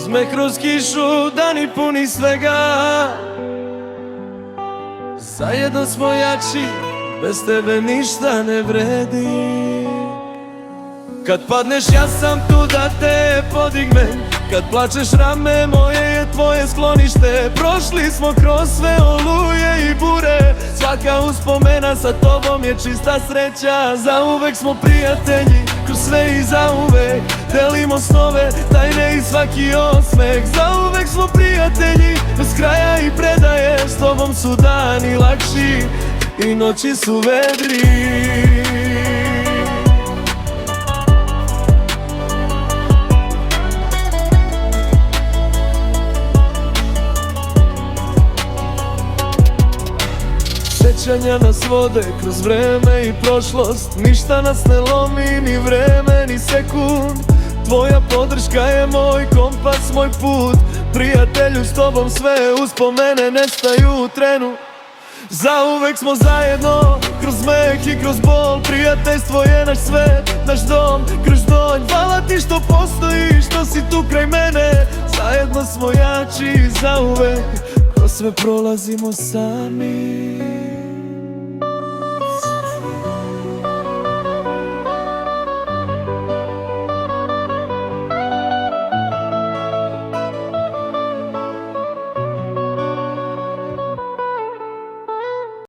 Smeh kroz kišu, dani puni svega. Zajedno smo jači, bez tebe ništa ne vredi. Kad padneš ja sam tu da te podignem, kad plačeš rame moje je tvoje sklonište. Prošli smo kroz sve oluje i bure, svaka uspomena sa tobom je čista sreća. Zauvek smo prijatelji, kroz sve i zauvek delimo snove, tajne i svaki osmeh. Zauvek smo prijatelji, bez kraja i predaje, s tobom su dani lakši i noći su vedri. Sjećanja nas vode kroz vreme i prošlost, ništa nas ne lomi, ni vreme, ni sekund. Tvoja podrška je moj kompas, moj put. Prijatelju, s tobom sve uspomene nestaju u trenu. Zauvek smo zajedno, kroz meh i kroz bol. Prijateljstvo je naš svet, naš dom, Krždonj. Hvala ti što postojiš, što si tu kraj mene. Zajedno smo jači zauvek, kroz sve prolazimo sami.